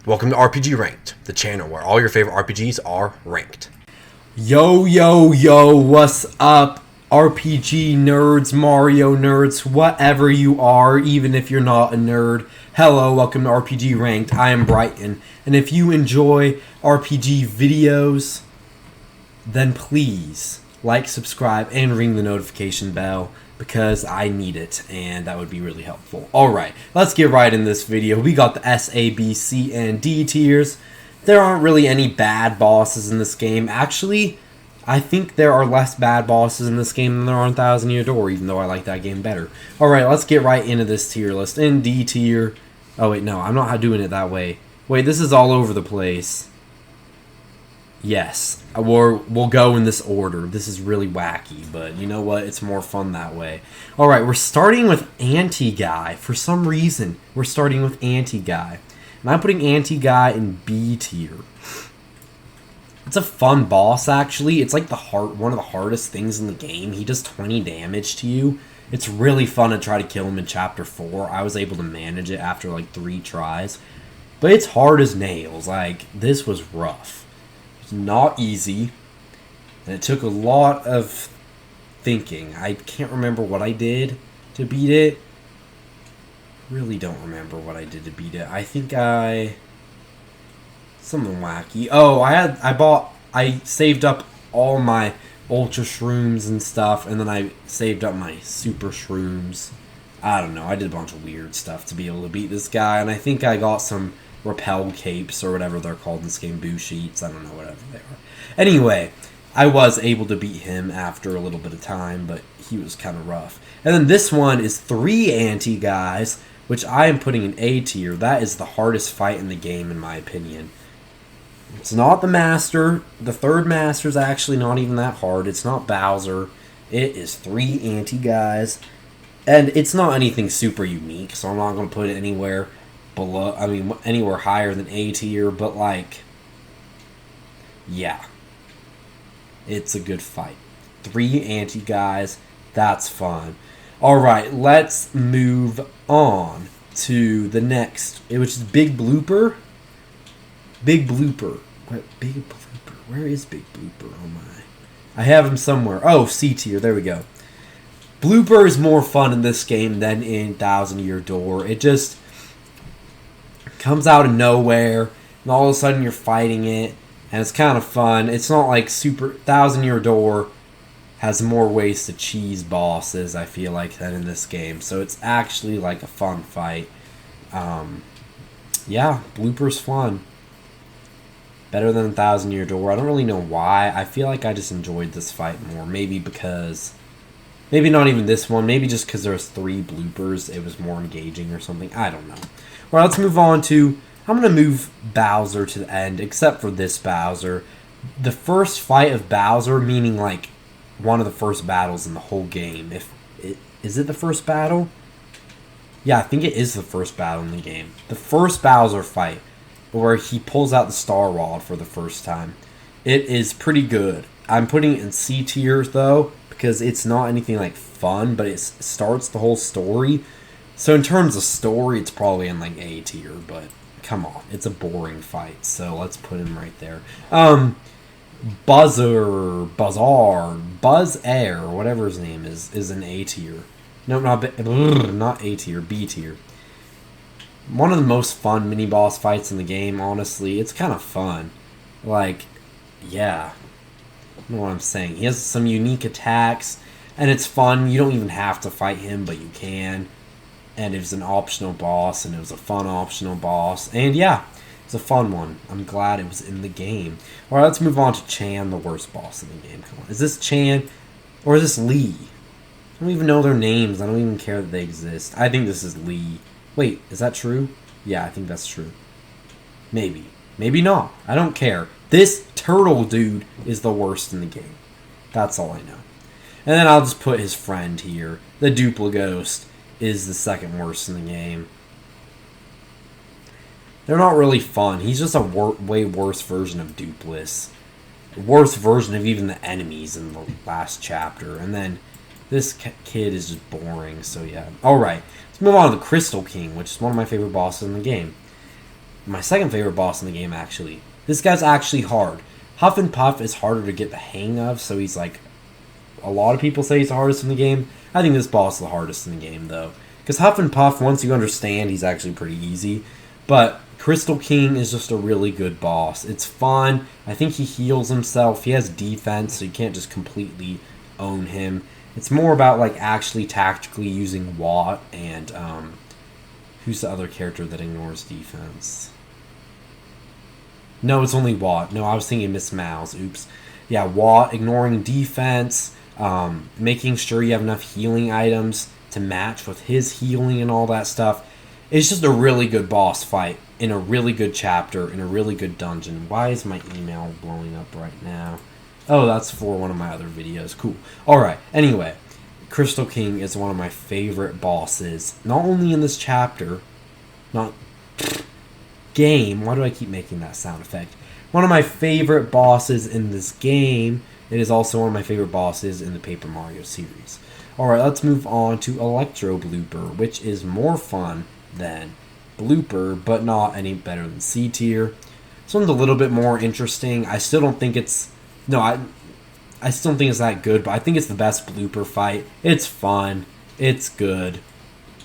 Welcome to RPG Ranked, the channel where all your favorite RPGs are ranked. Yo, yo, yo, what's up, RPG nerds, Mario nerds, whatever you are, even if you're not a nerd. Hello, welcome to RPG Ranked. I am Brighton, and if you enjoy RPG videos, then please like, subscribe, and ring the notification bell, because I need it, and that would be really helpful. Alright, let's get right in this video. We got the S, A, B, C, and D tiers. There aren't really any bad bosses in this game. Actually, I think there are less bad bosses in this game than there are in Thousand Year Door, even though I like that game better. Alright, let's get right into this tier list. In D tier... Oh wait, no, I'm not doing it that way. Wait, this is all over the place. Yes, we'll go in this order. This is really wacky, but you know what? It's more fun that way. Alright, we're starting with Anti-Guy. For some reason, we're starting with Anti-Guy. And I'm putting Anti-Guy in B tier. It's a fun boss, actually. It's like one of the hardest things in the game. He does 20 damage to you. It's really fun to try to kill him in Chapter 4. I was able to manage it after like 3 tries. But it's hard as nails. Like, this was rough. Not easy, and it took a lot of thinking. I can't remember what I did to beat it. Really don't remember what I did to beat it. I think something wacky. Oh, I saved up all my ultra shrooms and stuff, and then I saved up my super shrooms. I don't know. I did a bunch of weird stuff to be able to beat this guy, and I think I got some repel capes or whatever they're called in this game, boo sheets, I don't know, whatever they are. Anyway, I was able to beat him after a little bit of time, but he was kind of rough. And then this one is 3 Anti-Guys, which I am putting in A tier. That is the hardest fight in the game, in my opinion. It's not the Master. The third Master is actually not even that hard. It's not Bowser. It is 3 Anti-Guys. And it's not anything super unique, so I'm not going to put it anywhere below, anywhere higher than A tier, but like, yeah, it's a good fight. 3 Anti-Guys, that's fun. Alright, let's move on to the next, which is Big Blooper. Big Blooper. What? Big Blooper. Where is Big Blooper? Oh my. I have him somewhere. Oh, C tier, there we go. Blooper is more fun in this game than in Thousand Year Door. It just comes out of nowhere, and all of a sudden you're fighting it, and it's kind of fun. It's not like super... Thousand Year Door has more ways to cheese bosses, I feel like, than in this game. So it's actually like a fun fight. Yeah, Blooper's fun. Better than Thousand Year Door. I don't really know why. I feel like I just enjoyed this fight more. Maybe because... Maybe not even this one. Maybe just because there's 3 bloopers, it was more engaging or something. I don't know. Alright, let's move on to... I'm going to move Bowser to the end, except for this Bowser. The first fight of Bowser, meaning like one of the first battles in the whole game. Is it the first battle? Yeah, I think it is the first battle in the game. The first Bowser fight, where he pulls out the Star Rod for the first time. It is pretty good. I'm putting it in C tier, though, because it's not anything like fun, but it starts the whole story. So in terms of story, it's probably in like A tier, but come on, it's a boring fight, so let's put him right there. Buzzar, whatever his name is an A tier. No, not A tier, B tier. One of the most fun mini-boss fights in the game, honestly. It's kind of fun. Like, yeah. You know what I'm saying. He has some unique attacks, and it's fun. You don't even have to fight him, but you can. And it was an optional boss, and it was a fun optional boss. And yeah, it's a fun one. I'm glad it was in the game. Alright, let's move on to Chan, the worst boss in the game. Come on. Is this Chan, or is this Lee? I don't even know their names. I don't even care that they exist. I think this is Lee. Wait, is that true? Yeah, I think that's true. Maybe. Maybe not. I don't care. This turtle dude is the worst in the game. That's all I know. And then I'll just put his friend here. The Duplighost is the second worst in the game. They're not really fun. He's just a way worse version of Dupless. Worse version of even the enemies in the last chapter. And then this kid is just boring, so yeah. Alright, let's move on to the Crystal King, which is one of my favorite bosses in the game. my second favorite boss in the game, actually. This guy's actually hard. Huff and Puff is harder to get the hang of, so he's like... A lot of people say he's the hardest in the game. I think this boss is the hardest in the game, though. Because Huff and Puff, once you understand, he's actually pretty easy. But Crystal King is just a really good boss. It's fun. I think he heals himself. He has defense, so you can't just completely own him. It's more about like actually tactically using Watt and who's the other character that ignores defense? No, it's only Watt. No, I was thinking Miss Mouse. Oops. Yeah, Watt ignoring defense, making sure you have enough healing items to match with his healing and all that stuff. It's just a really good boss fight in a really good chapter in a really good dungeon. Why is my email blowing up right now? Oh, that's for one of my other videos. Cool. Alright, anyway. Crystal King is one of my favorite bosses. Not only in this chapter, game. Why do I keep making that sound effect? One of my favorite bosses in this game. It is also one of my favorite bosses in the Paper Mario series. Alright, let's move on to Electro Blooper, which is more fun than Blooper, but not any better than C tier. This one's a little bit more interesting. I still don't think it's... No, I still don't think it's that good, but I think it's the best Blooper fight. It's fun. It's good.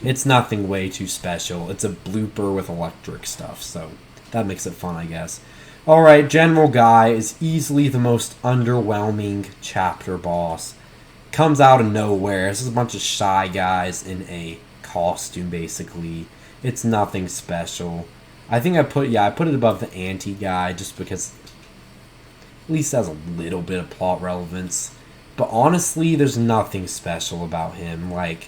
It's nothing way too special. It's a Blooper with electric stuff, so that makes it fun, I guess. Alright, General Guy is easily the most underwhelming chapter boss. Comes out of nowhere. This is a bunch of shy guys in a costume, basically. It's nothing special. I think I put it above the anti-guy just because at least has a little bit of plot relevance. But honestly, there's nothing special about him. Like,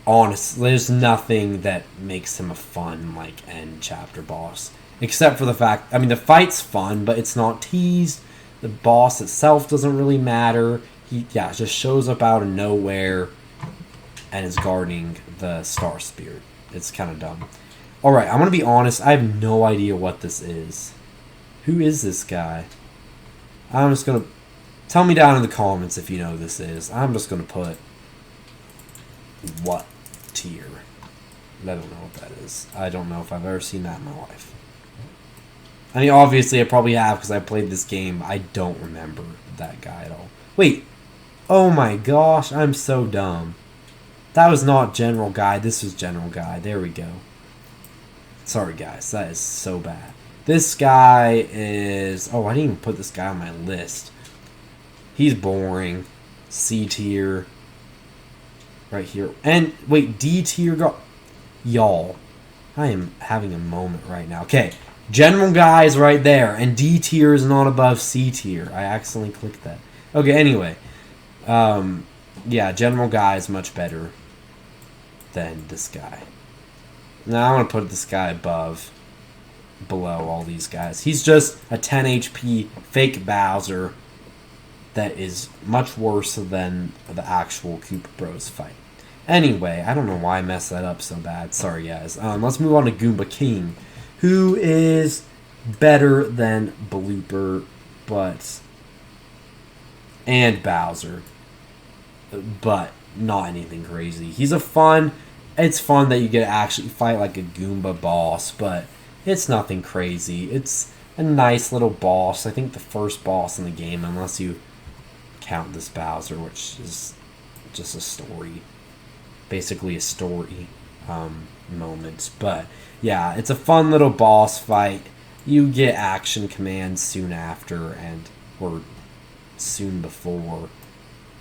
honestly, there's nothing that makes him a fun, like, end chapter boss. Except for the fact, I mean, the fight's fun, but it's not teased. The boss itself doesn't really matter. He, just shows up out of nowhere and is guarding the Star Spirit. It's kind of dumb. Alright, I'm going to be honest. I have no idea what this is. Who is this guy? I'm just going to... Tell me down in the comments if you know who this is. I'm just going to put... What tier? I don't know what that is. I don't know if I've ever seen that in my life. I mean, obviously I probably have because I played this game. I don't remember that guy at all. Wait. Oh my gosh, I'm so dumb. That was not General Guy. This was General Guy. There we go. Sorry, guys. That is so bad. This guy is... Oh, I didn't even put this guy on my list. He's boring. C tier. Right here. And, wait, D tier... Y'all. I am having a moment right now. Okay. General Guy is right there. And D tier is not above C tier. I accidentally clicked that. Okay, anyway. Yeah, General Guy is much better than this guy. Now I'm going to put this guy below all these guys. He's just a 10 HP fake Bowser that is much worse than the actual Koopa Bros fight. Anyway, I don't know why I messed that up so bad. Sorry, guys. Let's move on to Goomba King, who is better than Blooper, and Bowser, but not anything crazy. It's fun that you get to actually fight like a Goomba boss, but it's nothing crazy. It's a nice little boss. I think the first boss in the game, unless you count this Bowser, which is just a story. Basically a story moment. But yeah, it's a fun little boss fight. You get action commands soon after or soon before.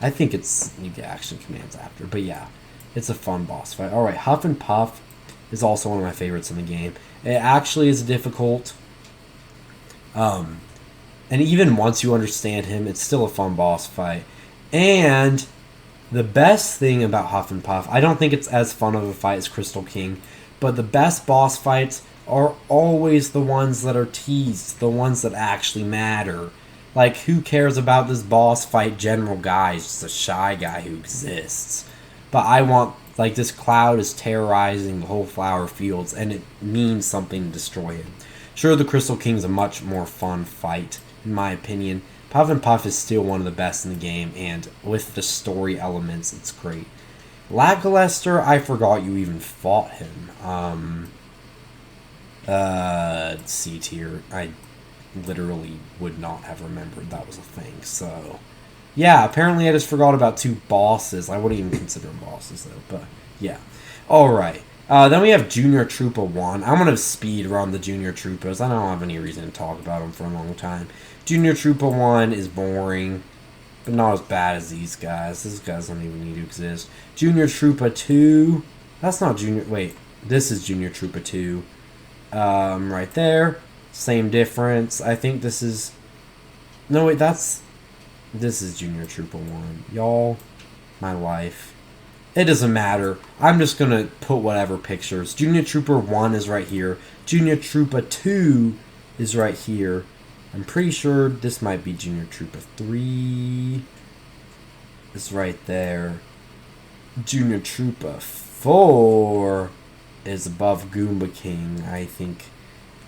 I think you get action commands after. But yeah, it's a fun boss fight. Alright, Huff and Puff is also one of my favorites in the game. It actually is difficult. And even once you understand him, it's still a fun boss fight. And the best thing about Huff and Puff, I don't think it's as fun of a fight as Crystal King, but the best boss fights are always the ones that are teased, the ones that actually matter. Like, who cares about this boss fight? General Guy is just a shy guy who exists. But I want, like, this cloud is terrorizing the whole flower fields, and it means something to destroy him. Sure, the Crystal King's a much more fun fight, in my opinion. Huff and Puff is still one of the best in the game, and with the story elements, it's great. Lackluster, I forgot you even fought him. C tier. I literally would not have remembered that was a thing. So, yeah, apparently I just forgot about 2 bosses. I wouldn't even consider them bosses, though. But, yeah. Alright. Then we have Junior Troopa 1. I'm going to speed run the Junior Troopas. I don't have any reason to talk about them for a long time. Junior Troopa 1 is boring, but not as bad as these guys. These guys don't even need to exist. Junior Troopa 2. That's not Junior... Wait. This is Junior Troopa 2. Right there. Same difference. I think this is... No, wait, that's... This is Junior Troopa 1. Y'all, my life. It doesn't matter. I'm just going to put whatever pictures. Junior Troopa 1 is right here. Junior Troopa 2 is right here. I'm pretty sure this might be Junior Troopa 3. It's right there. Junior Troopa 4 is above Goomba King, I think.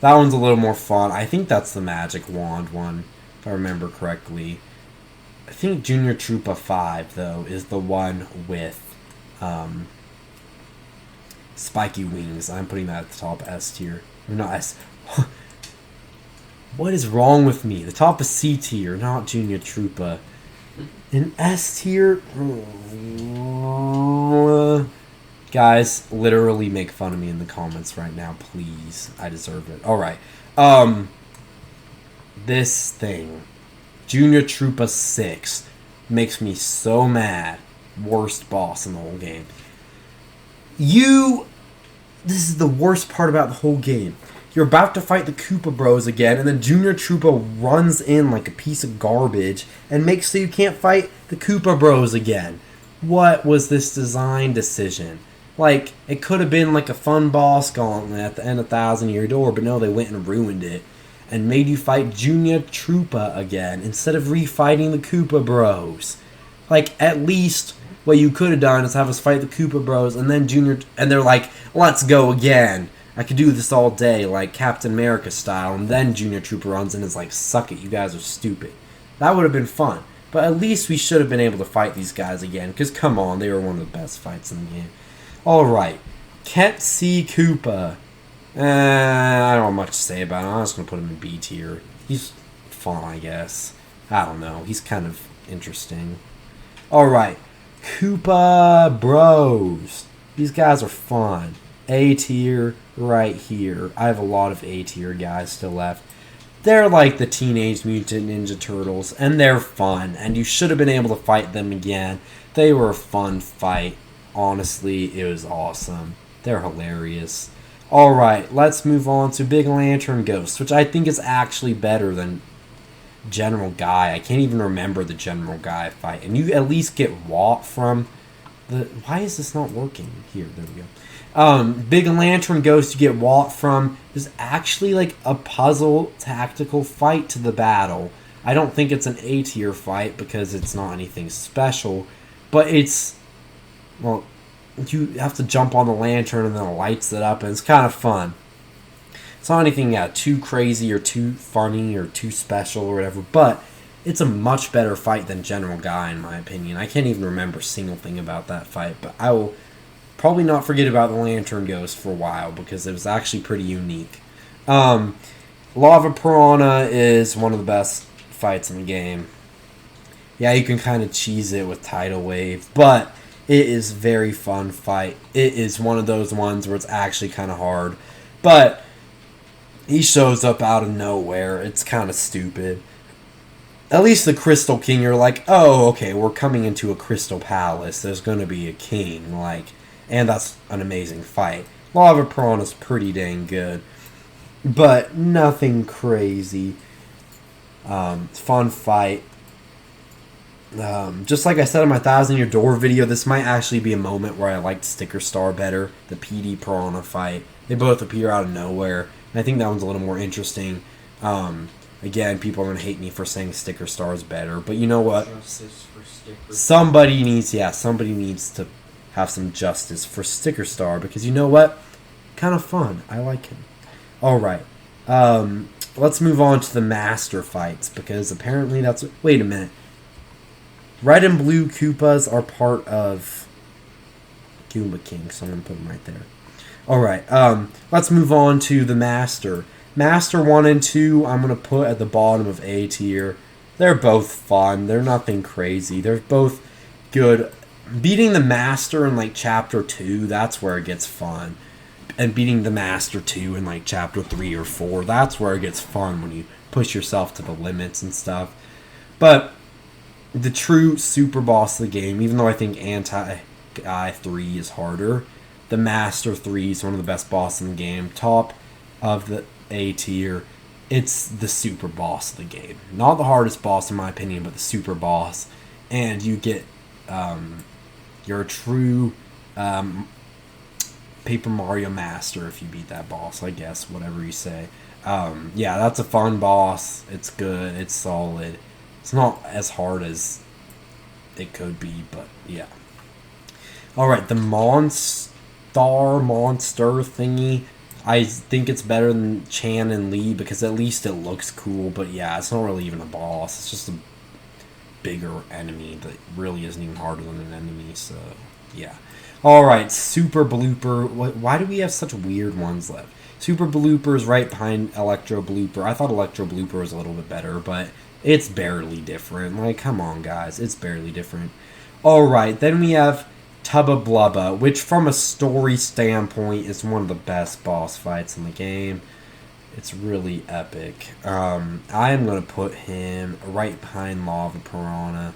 That one's a little more fun. I think that's the Magic Wand one, if I remember correctly. I think Junior Troopa 5, though, is the one with spiky wings. I'm putting that at the top, S tier. Or not S. What is wrong with me? The top is C tier, not Junior Troopa. In S tier? Guys, literally make fun of me in the comments right now, please. I deserve it. Alright. This thing. Junior Troopa 6 makes me so mad. Worst boss in the whole game. This is the worst part about the whole game. You're about to fight the Koopa Bros again, and then Junior Troopa runs in like a piece of garbage and makes so you can't fight the Koopa Bros again. What was this design decision? Like, it could have been like a fun boss gauntlet at the end of 1,000 Year Door, but no, they went and ruined it and made you fight Junior Troopa again instead of refighting the Koopa Bros. Like, at least what you could have done is have us fight the Koopa Bros and then and they're like, let's go again. I could do this all day, like Captain America style, and then Junior Troopa runs in and is like, suck it, you guys are stupid. That would have been fun. But at least we should have been able to fight these guys again, because come on, they were one of the best fights in the game. Alright, Kent C. Koopa. I don't have much to say about him. I'm just going to put him in B tier. He's fun, I guess. I don't know, he's kind of interesting. Alright, Koopa Bros. These guys are fun. A tier right here. I have a lot of A tier guys still left. They're like the Teenage Mutant Ninja Turtles, and they're fun, and you should have been able to fight them again. They were a fun fight. Honestly, it was awesome. They're hilarious. Alright, let's move on to Big Lantern Ghost, which I think is actually better than General Guy. I can't even remember the General Guy fight. And you at least get Watt from the... Why is this not working? Here, there we go. Big Lantern Ghost you get Walt from is actually like a puzzle tactical fight to the battle. I don't think it's an A tier fight because it's not anything special, but it's, well, you have to jump on the lantern and then it lights it up and it's kind of fun. It's not anything too crazy or too funny or too special or whatever, but it's a much better fight than General Guy in my opinion. I can't even remember a single thing about that fight, but I will probably not forget about the Lantern Ghost for a while because it was actually pretty unique. Lava Pirahna is one of the best fights in the game. Yeah, you can kind of cheese it with Tidal Wave, but it is a very fun fight. It is one of those ones where it's actually kind of hard, but he shows up out of nowhere. It's kind of stupid. At least the Crystal King, you're like, oh, okay, we're coming into a Crystal Palace. There's going to be a king, like... And that's an amazing fight. Lava Pirahna's pretty dang good. But nothing crazy. Fun fight. Just like I said in my 1,000 Year Door video, this might actually be a moment where I liked Sticker Star better. The PD Pirahna fight. They both appear out of nowhere. And I think that one's a little more interesting. Again, people are going to hate me for saying Sticker Star is better. But you know what? Justice for Sticker. Somebody needs to have some justice for Sticker Star, because you know what? Kind of fun. I like him. Alright. Let's move on to the Master fights, because apparently that's... Wait a minute. Red and Blue Koopas are part of Goomba King, so I'm going to put them right there. Alright, let's move on to the Master. Master 1 and 2, I'm going to put at the bottom of A tier. They're both fun. They're nothing crazy. They're both good. Beating the Master in, like, Chapter 2, that's where it gets fun. And beating the Master 2 in, like, Chapter 3 or 4, that's where it gets fun when you push yourself to the limits and stuff. But the true super boss of the game, even though I think Anti-Guy 3 is harder, the Master 3 is one of the best bosses in the game. Top of the A tier. It's the super boss of the game. Not the hardest boss in my opinion, but the super boss. And you get your true Paper Mario Master if you beat that boss, I guess, whatever you say. Yeah, that's a fun boss. It's good. It's solid. It's not as hard as it could be, but yeah. Alright, the monster thingy. I think it's better than Chan and Lee because at least it looks cool, but yeah, it's not really even a boss. It's just a bigger enemy that really isn't even harder than an enemy, so yeah. Alright, Super Blooper. Why do we have such weird ones left? Super Blooper is right behind Electro Blooper. I thought Electro Blooper was a little bit better, but it's barely different. Like, come on, guys. It's barely different. Alright, then we have Tubba Blubba, which from a story standpoint is one of the best boss fights in the game. It's really epic. I am going to put him right behind Lava Pirahna.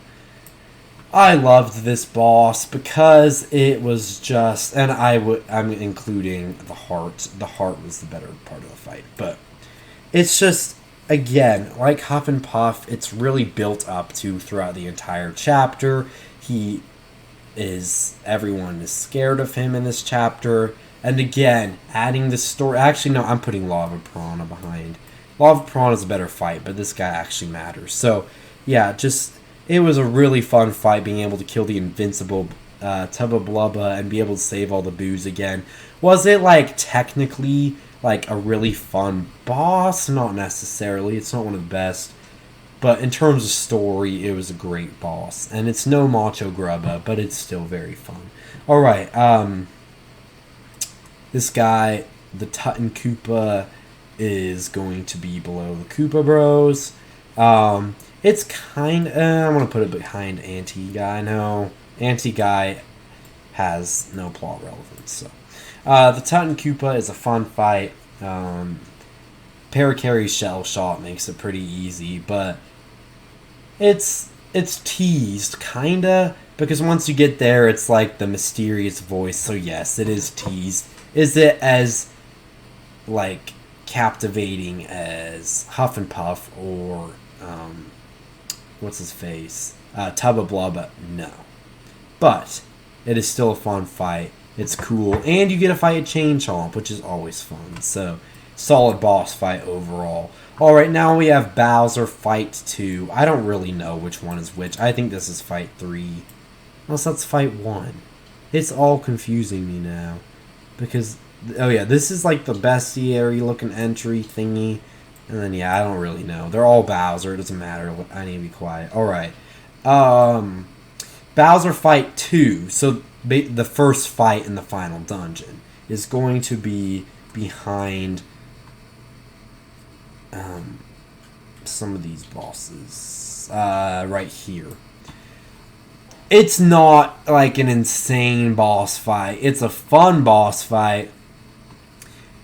I loved this boss because it was just, and I'm including the heart. The heart was the better part of the fight, but it's just, again, like Huff and Puff, it's really built up to throughout the entire chapter. Everyone is scared of him in this chapter. And again, adding the story, actually no, I'm putting Lava Pirahna behind. Lava Pirahna is a better fight, but this guy actually matters. So, yeah, it was a really fun fight being able to kill the invincible Tubba Blubba and be able to save all the boos again. Was it, like, technically, like, a really fun boss? Not necessarily. It's not one of the best. But in terms of story, it was a great boss. And it's no Macho Grubba, but it's still very fun. Alright, this guy, the Tutankoopa, is going to be below the Koopa Bros. It's kind of, I'm going to put it behind Anti-Guy. No, Anti-Guy has no plot relevance. So, the Tutankoopa is a fun fight. Parakarry's Shell Shot makes it pretty easy, but it's teased, kinda, because once you get there, it's like the mysterious voice, so yes, it is teased. Is it as, like, captivating as Huff and Puff or, what's his face? Tubba Blubba? No. But, it is still a fun fight. It's cool. And you get to fight a Chain Chomp, which is always fun. So, solid boss fight overall. Alright, now we have Bowser Fight 2. I don't really know which one is which. I think this is Fight 3. Unless that's Fight 1. It's all confusing me now. Because, oh yeah, this is like the bestiary looking entry thingy. And then, yeah, I don't really know. They're all Bowser. It doesn't matter. I need to be quiet. Alright. Bowser Fight 2. So, the first fight in the final dungeon is going to be behind some of these bosses. Right here. It's not like an insane boss fight. It's a fun boss fight.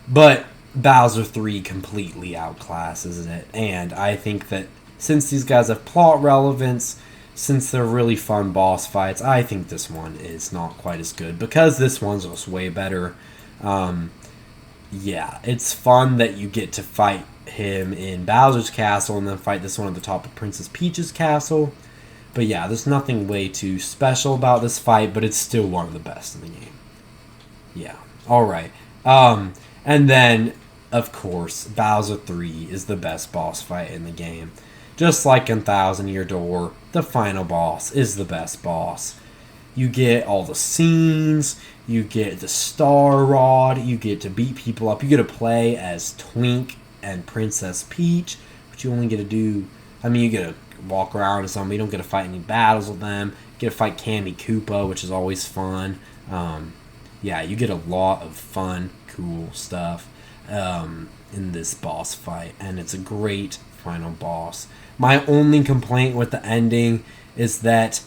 But Bowser 3 completely outclasses it. And I think that since these guys have plot relevance, since they're really fun boss fights, I think this one is not quite as good. Because this one's just way better. Yeah, it's fun that you get to fight him in Bowser's castle and then fight this one at the top of Princess Peach's castle. But yeah, there's nothing way too special about this fight, but it's still one of the best in the game. Yeah, alright. And then, of course, Bowser 3 is the best boss fight in the game. Just like in Thousand Year Door, the final boss is the best boss. You get all the scenes, you get the Star Rod, you get to beat people up, you get to play as Twink and Princess Peach, but you only get to do, you get to walk around as somebody, you don't get to fight any battles with them, you get to fight Candy Koopa, which is always fun. yeah, you get a lot of fun, cool stuff in this boss fight, and it's a great final boss. My only complaint with the ending is that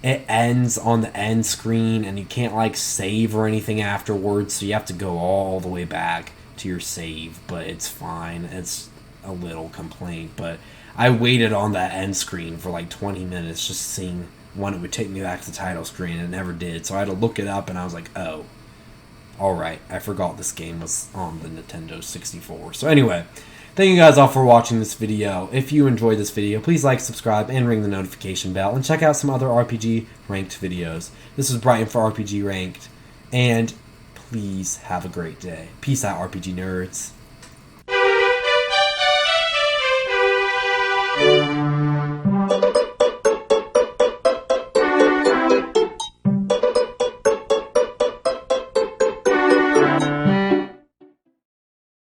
it ends on the end screen, and you can't like save or anything afterwards, so you have to go all the way back to your save. But it's fine. It's a little complaint, but I waited on that end screen for like 20 minutes just seeing when it would take me back to the title screen, and it never did. So I had to look it up, and I was like, oh, alright, I forgot this game was on the Nintendo 64. So anyway, thank you guys all for watching this video. If you enjoyed this video, please like, subscribe, and ring the notification bell, and check out some other RPG Ranked videos. This was Brighton for RPG Ranked, and please have a great day. Peace out, RPG nerds.